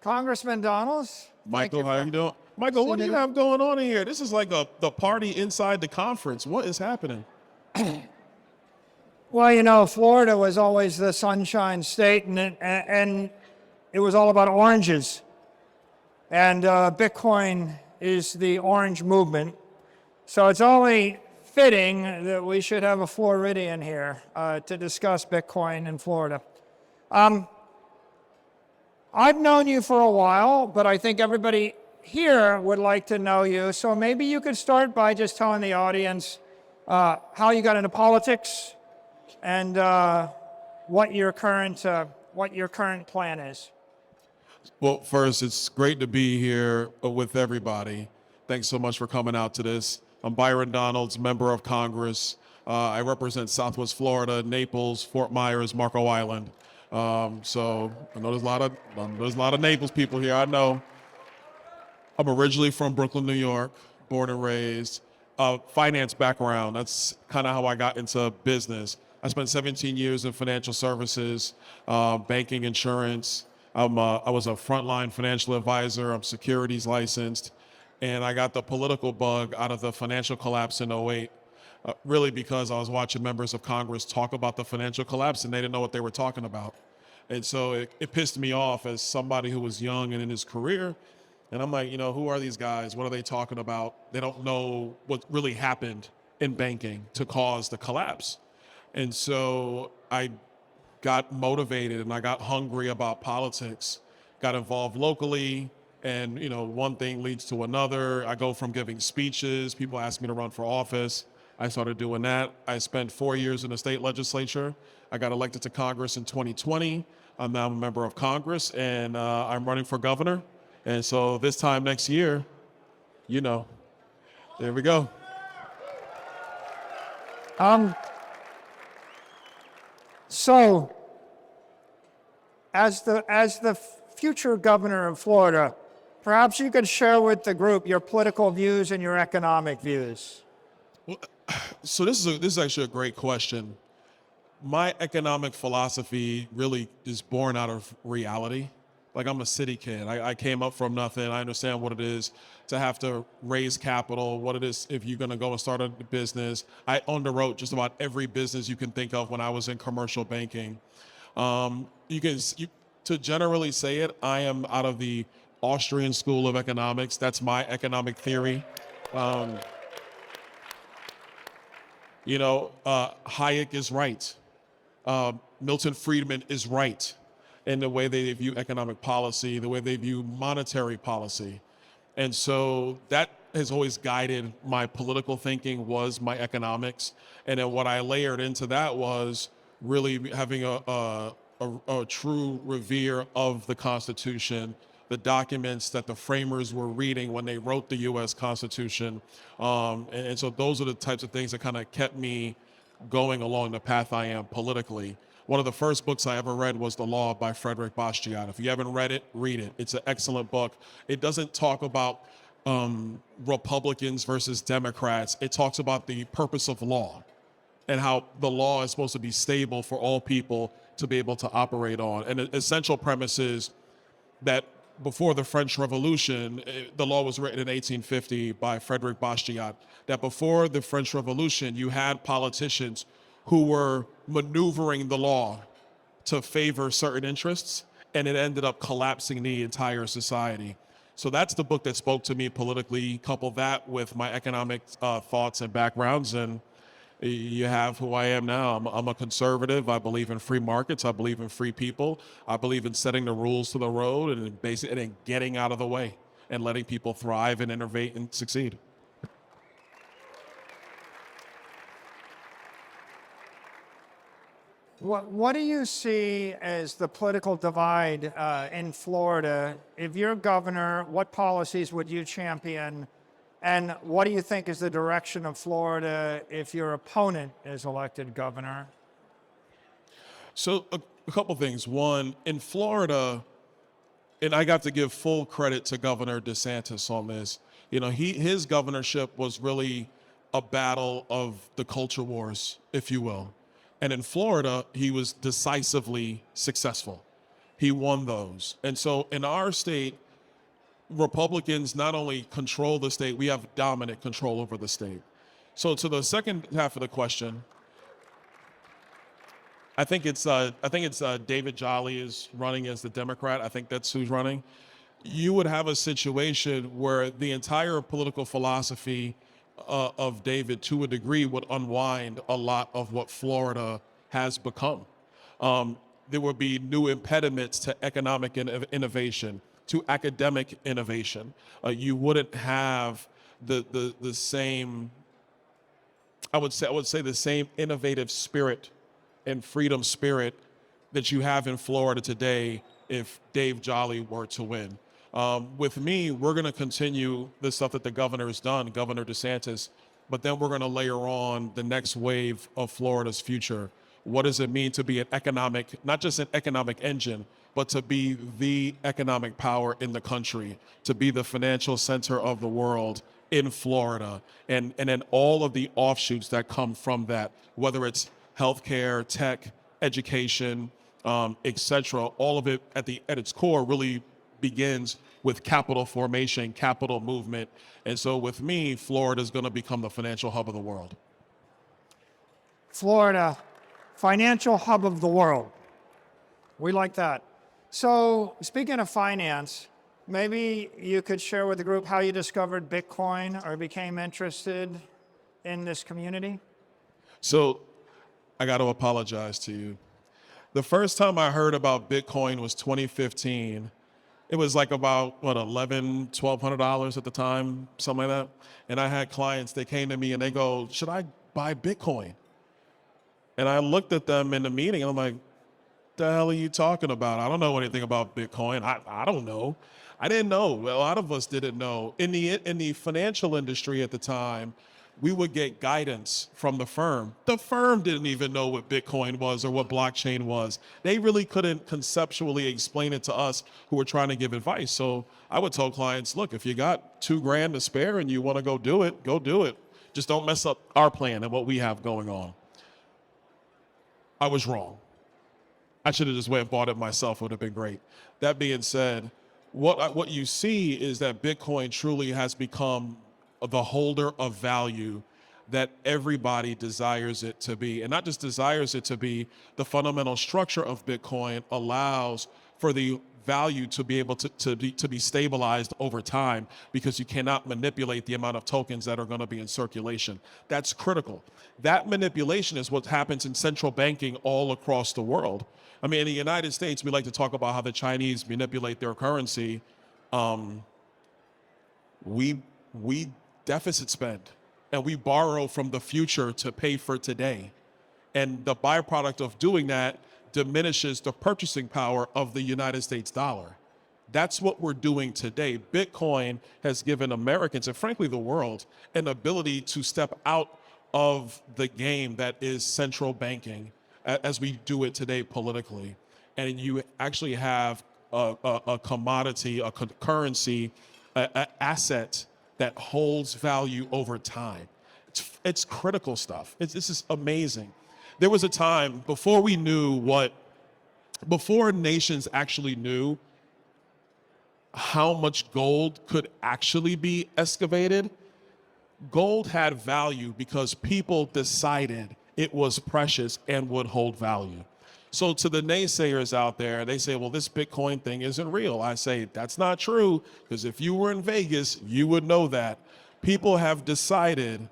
Congressman Donalds. Michael, how you doing? Michael, what do you have going on in here? This is like the party inside the conference. What is happening? Well, Florida was always the sunshine state, and it was all about oranges. And Bitcoin is the orange movement. So it's only fitting that we should have a Floridian here to discuss Bitcoin in Florida. I've known you for a while, but I think everybody here would like to know you. So maybe you could start by just telling the audience how you got into politics and what your current plan is. Well, first, it's great to be here with everybody. Thanks so much for coming out to this. I'm Byron Donalds, member of Congress. I represent Southwest Florida, Naples, Fort Myers, Marco Island. So I know there's a lot of Naples people here. I know. I'm originally from Brooklyn, New York, born and raised. Finance background. That's kind of how I got into business. I spent 17 years in financial services, banking, insurance. I was a frontline financial advisor. I'm securities licensed. And I got the political bug out of the financial collapse in '08, really because I was watching members of Congress talk about the financial collapse and they didn't know what they were talking about. And so it pissed me off as somebody who was young and in his career. And I'm like, who are these guys? What are they talking about? They don't know what really happened in banking to cause the collapse. And so I got motivated and I got hungry about politics, got involved locally, and one thing leads to another. I go from giving speeches, people ask me to run for office. I started doing that. I spent 4 years in the state legislature. I got elected to Congress in 2020. I'm now a member of Congress, and I'm running for governor. And so this time next year, there we go. So, as the future governor of Florida, perhaps you could share with the group your political views and your economic views. So this is actually a great question. My economic philosophy really is born out of reality. Like, I'm a city kid. I came up from nothing. I understand what it is to have to raise capital, what it is if you're going to go and start a business. I underwrote just about every business you can think of when I was in commercial banking. To generally say it, I am out of the Austrian School of Economics. That's my economic theory. Hayek is right. Milton Friedman is right in the way they view economic policy, the way they view monetary policy. And so that has always guided my political thinking, was my economics. And then what I layered into that was really having a true revere of the Constitution, the documents that the framers were reading when they wrote the U.S. Constitution. And so those are the types of things that kind of kept me going along the path I am politically. One of the first books I ever read was The Law by Frederick Bastiat. If you haven't read it, read it. It's an excellent book. It doesn't talk about Republicans versus Democrats. It talks about the purpose of law and how the law is supposed to be stable for all people to be able to operate on. And the essential premise is that before the French Revolution, the law was written in 1850 by Frederick Bastiat, that before the French Revolution, you had politicians who were maneuvering the law to favor certain interests, and it ended up collapsing the entire society. So that's the book that spoke to me politically. Couple that with my economic thoughts and backgrounds, and you have who I am now. I'm a conservative. I believe in free markets. I believe in free people. I believe in setting the rules to the road and getting out of the way and letting people thrive and innovate and succeed. What do you see as the political divide in Florida? If you're governor, what policies would you champion? And what do you think is the direction of Florida if your opponent is elected governor? So a couple things. One, in Florida, and I got to give full credit to Governor DeSantis on this. His governorship was really a battle of the culture wars, if you will. And in Florida, he was decisively successful. He won those. And so in our state, Republicans not only control the state, we have dominant control over the state. So to the second half of the question, I think it's David Jolly is running as the Democrat. I think that's who's running. You would have a situation where the entire political philosophy of David, to a degree, would unwind a lot of what Florida has become. There would be new impediments to economic innovation, to academic innovation. You wouldn't have the same, I would say the same innovative spirit and freedom spirit that you have in Florida today if Dave Jolly were to win. With me, we're going to continue the stuff that the governor has done, Governor DeSantis, but then we're going to layer on the next wave of Florida's future. What does it mean to be an economic, not just an economic engine, but to be the economic power in the country, to be the financial center of the world in Florida, and then all of the offshoots that come from that, whether it's healthcare, tech, education, et cetera, all of it at its core really begins with capital formation, capital movement. And so with me, Florida is going to become the financial hub of the world. Florida, financial hub of the world. We like that. So speaking of finance, maybe you could share with the group how you discovered Bitcoin or became interested in this community? So I got to apologize to you. The first time I heard about Bitcoin was 2015. It was like about, $1,100, $1,200 at the time, something like that. And I had clients, they came to me and they go, should I buy Bitcoin? And I looked at them in the meeting and I'm like, the hell are you talking about? I don't know anything about Bitcoin. I don't know. I didn't know. A lot of us didn't know. In the financial industry at the time, we would get guidance from the firm. The firm didn't even know what Bitcoin was or what blockchain was. They really couldn't conceptually explain it to us who were trying to give advice. So I would tell clients, look, if you got $2,000 to spare and you want to go do it, go do it. Just don't mess up our plan and what we have going on. I was wrong. I should have just went and bought it myself. It would have been great. That being said, what you see is that Bitcoin truly has become the holder of value that everybody desires it to be. And not just desires it to be, the fundamental structure of Bitcoin allows for the value to be able to be stabilized over time, because you cannot manipulate the amount of tokens that are going to be in circulation. That's critical. That manipulation is what happens in central banking all across the world. I mean, in the United States, we like to talk about how the Chinese manipulate their currency. We deficit spend, and we borrow from the future to pay for today. And the byproduct of doing that diminishes the purchasing power of the United States dollar. That's what we're doing today. Bitcoin has given Americans, and frankly the world, an ability to step out of the game that is central banking as we do it today politically. And you actually have a commodity, a currency, an asset that holds value over time. It's critical stuff. This is amazing. There was a time before nations actually knew how much gold could actually be excavated. Gold had value because people decided it was precious and would hold value. So to the naysayers out there, they say, well, this Bitcoin thing isn't real. I say, that's not true, because if you were in Vegas, you would know that. People have decided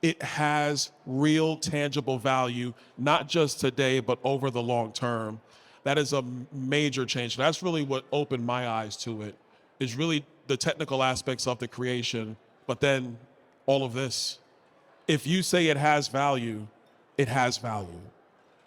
it has real tangible value, not just today, but over the long term. That is a major change. That's really what opened my eyes to it, is really the technical aspects of the creation, but then all of this. If you say it has value, it has value.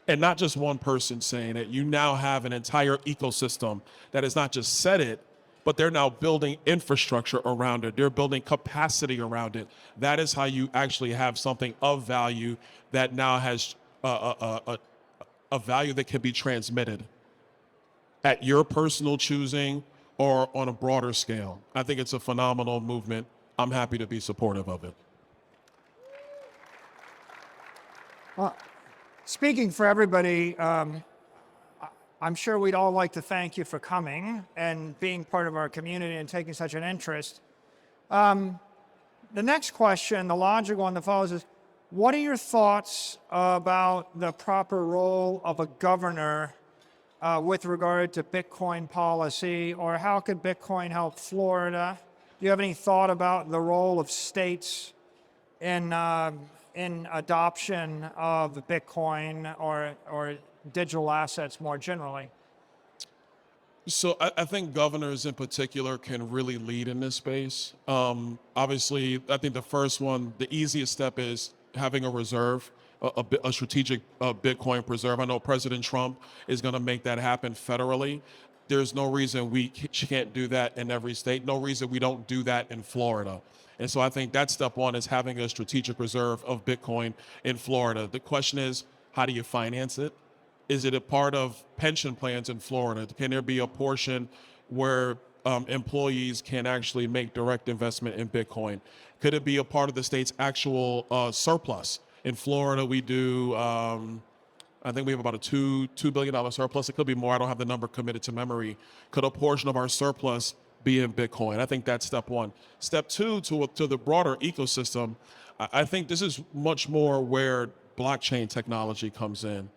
And not just one person saying it. You now have an entire ecosystem that has not just said it, but they're now building infrastructure around it. They're building capacity around it. That is how you actually have something of value that now has a value that can be transmitted at your personal choosing or on a broader scale. I think it's a phenomenal movement. I'm happy to be supportive of it. Well, speaking for everybody, I'm sure we'd all like to thank you for coming and being part of our community and taking such an interest. The next question, the logical one that follows is, what are your thoughts about the proper role of a governor with regard to Bitcoin policy, or how could Bitcoin help Florida? Do you have any thought about the role of states in adoption of Bitcoin or digital assets more generally? So I think governors in particular can really lead in this space. Obviously, I think the first one, the easiest step is having a reserve, a strategic Bitcoin preserve. I know President Trump is going to make that happen federally. There's no reason we can't do that in every state. No reason we don't do that in Florida. And so I think that's step one, is having a strategic reserve of Bitcoin in Florida. The question is, how do you finance it? Is it a part of pension plans in Florida? Can there be a portion where employees can actually make direct investment in Bitcoin? Could it be a part of the state's actual surplus? In Florida, we do, I think we have about a $2 billion surplus. It could be more. I don't have the number committed to memory. Could a portion of our surplus be in Bitcoin? I think that's step one. Step two, to the broader ecosystem, I think this is much more where blockchain technology comes in.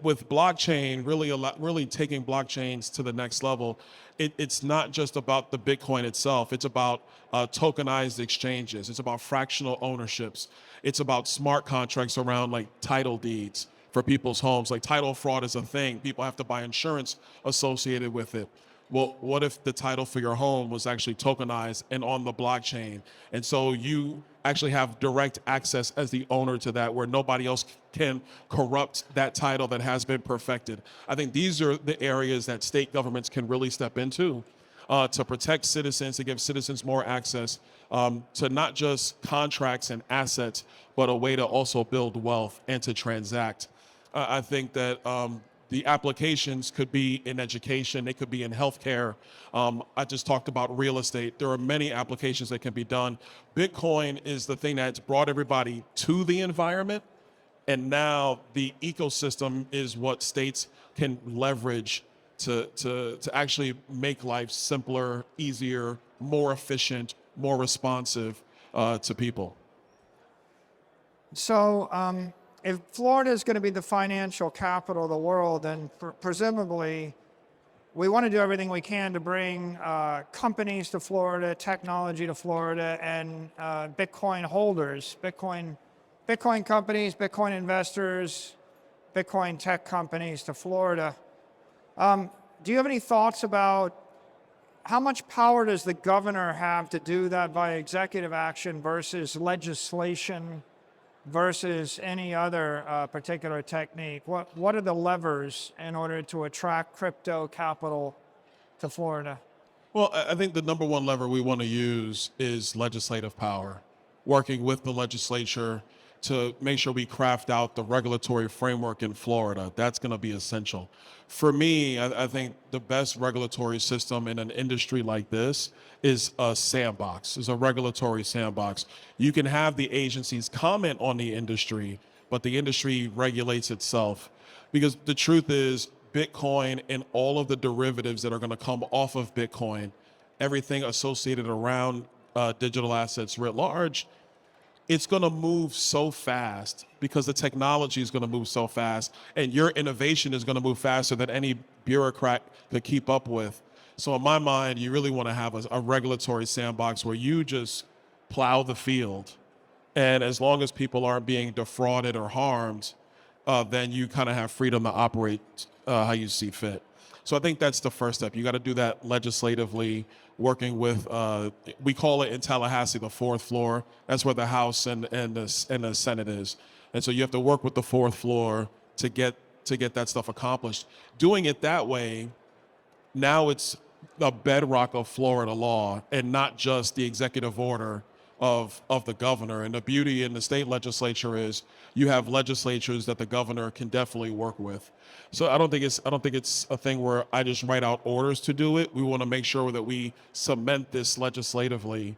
With blockchain, really taking blockchains to the next level, it's not just about the Bitcoin itself. It's about tokenized exchanges. It's about fractional ownerships. It's about smart contracts around like title deeds for people's homes. Like title fraud is a thing. People have to buy insurance associated with it. Well, what if the title for your home was actually tokenized and on the blockchain? And so you actually have direct access as the owner to that, where nobody else can corrupt that title that has been perfected. I think these are the areas that state governments can really step into to protect citizens, to give citizens more access to not just contracts and assets, but a way to also build wealth and to transact. I think that the applications could be in education, they could be in healthcare. I just talked about real estate. There are many applications that can be done. Bitcoin is the thing that's brought everybody to the environment, and now the ecosystem is what states can leverage to actually make life simpler, easier, more efficient, more responsive to people. So, if Florida is going to be the financial capital of the world, then presumably we want to do everything we can to bring companies to Florida, technology to Florida, and Bitcoin holders, Bitcoin companies, Bitcoin investors, Bitcoin tech companies to Florida. Do you have any thoughts about how much power does the governor have to do that by executive action versus legislation versus any other particular technique? What are the levers in order to attract crypto capital to Florida? Well, I think the number one lever we want to use is legislative power, working with the legislature to make sure we craft out the regulatory framework in Florida. That's going to be essential. For me, I think the best regulatory system in an industry like this is a sandbox, is a regulatory sandbox. You can have the agencies comment on the industry, but the industry regulates itself. Because the truth is, Bitcoin and all of the derivatives that are going to come off of Bitcoin, everything associated around digital assets writ large, it's going to move so fast because the technology is going to move so fast, and your innovation is going to move faster than any bureaucrat could keep up with. So in my mind, you really want to have a regulatory sandbox where you just plow the field. And as long as people aren't being defrauded or harmed, then you kind of have freedom to operate how you see fit. So I think that's the first step. You got to do that legislatively, working with, we call it in Tallahassee, the fourth floor. That's where the House and the Senate is. And so you have to work with the fourth floor to get that stuff accomplished. Doing it that way, now it's the bedrock of Florida law and not just the executive order of the governor. And the beauty in the state legislature is you have legislatures that the governor can definitely work with. So I don't think it's a thing where I just write out orders to do it. We want to make sure that we cement this legislatively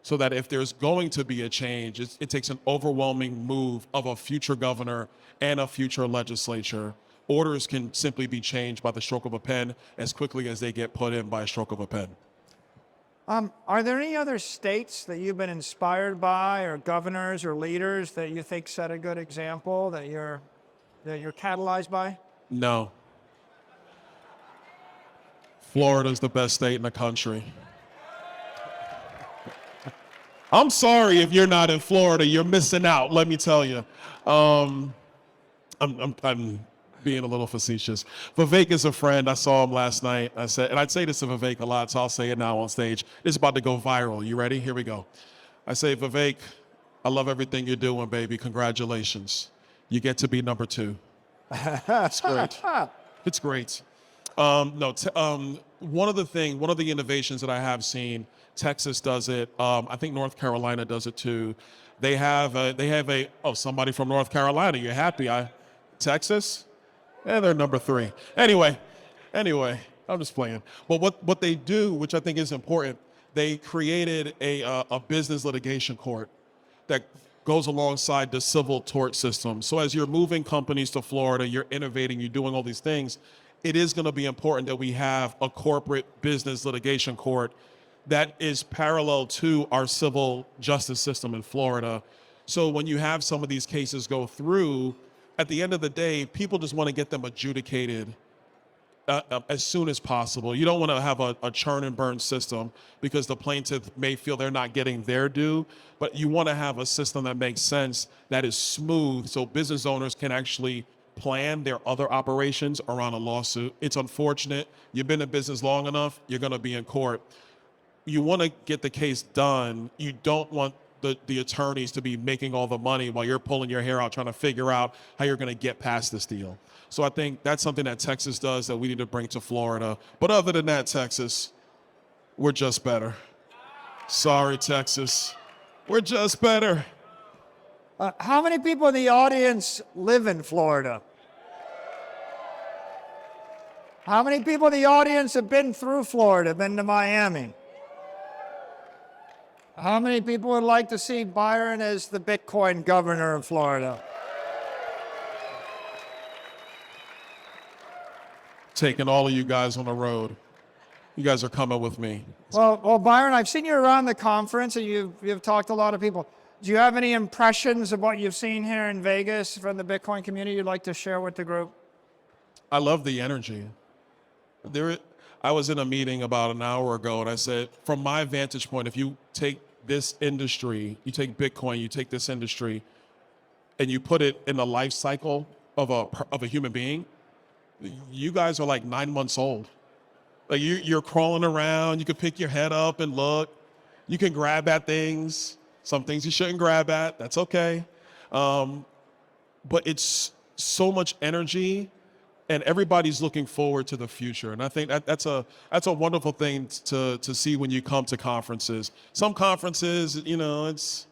so that if there's going to be a change, it takes an overwhelming move of a future governor and a future legislature orders can simply be changed by the stroke of a pen as quickly as they get put in by a stroke of a pen. Are there any other states that you've been inspired by, or governors or leaders that you think set a good example that you're catalyzed by? No. Florida's the best state in the country. I'm sorry if you're not in Florida, you're missing out, let me tell you. I'm being a little facetious. Vivek is a friend. I saw him last night. I said, and I'd say this to Vivek a lot, so I'll say it now on stage. It's about to go viral. You ready? Here we go. I say, Vivek, I love everything you're doing, baby. Congratulations. You get to be number 2. It's great. It's great. One of the innovations that I have seen, Texas does it. I think North Carolina does it too. They have somebody from North Carolina. You're happy? Texas? Yeah, they're number 3. Anyway, I'm just playing. But what they do, which I think is important, they created a business litigation court that goes alongside the civil tort system. So as you're moving companies to Florida, you're innovating, you're doing all these things, it is going to be important that we have a corporate business litigation court that is parallel to our civil justice system in Florida. So when you have some of these cases go through, at the end of the day, people just want to get them adjudicated as soon as possible. You don't want to have a churn and burn system because the plaintiff may feel they're not getting their due, but you want to have a system that makes sense, that is smooth, so business owners can actually plan their other operations around a lawsuit. It's unfortunate. You've been in business long enough, you're going to be in court. You want to get the case done. You don't want the attorneys to be making all the money while you're pulling your hair out trying to figure out how you're going to get past this deal. So I think that's something that Texas does that we need to bring to Florida. But other than that, Texas, we're just better. Sorry, Texas. We're just better. How many people in the audience live in Florida? How many people in the audience have been through Florida, been to Miami? How many people would like to see Byron as the Bitcoin governor of Florida? Taking all of you guys on the road. You guys are coming with me. Well, Byron, I've seen you around the conference and you've talked to a lot of people. Do you have any impressions of what you've seen here in Vegas from the Bitcoin community you'd like to share with the group? I love the energy. I was in a meeting about an hour ago and I said, from my vantage point, if you take this industry, you take Bitcoin, you take this industry, and you put it in the life cycle of a human being, you guys are like 9 months old. Like you're crawling around, you can pick your head up and look, you can grab at things, some things you shouldn't grab at, that's okay. But it's so much energy and everybody's looking forward to the future. And I think that's a wonderful thing to see when you come to conferences. Some conferences, it's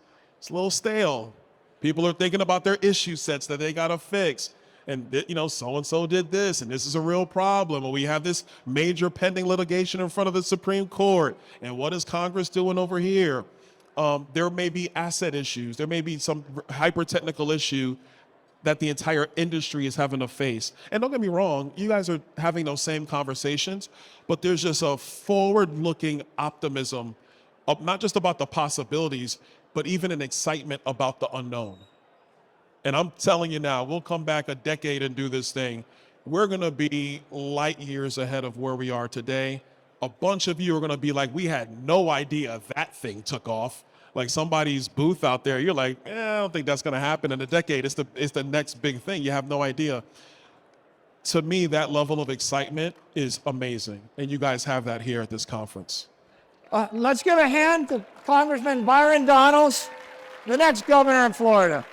a little stale. People are thinking about their issue sets that they gotta fix. And so-and-so did this, and this is a real problem. And we have this major pending litigation in front of the Supreme Court. And what is Congress doing over here? There may be asset issues. There may be some hyper-technical issue that the entire industry is having to face. And don't get me wrong, you guys are having those same conversations, but there's just a forward-looking optimism, of not just about the possibilities, but even an excitement about the unknown. And I'm telling you now, we'll come back a decade and do this thing. We're gonna be light years ahead of where we are today. A bunch of you are gonna be like, we had no idea that thing took off. Like somebody's booth out there, you're like, I don't think that's gonna happen in a decade. It's the next big thing, you have no idea. To me, that level of excitement is amazing. And you guys have that here at this conference. Let's give a hand to Congressman Byron Donalds, the next governor of Florida.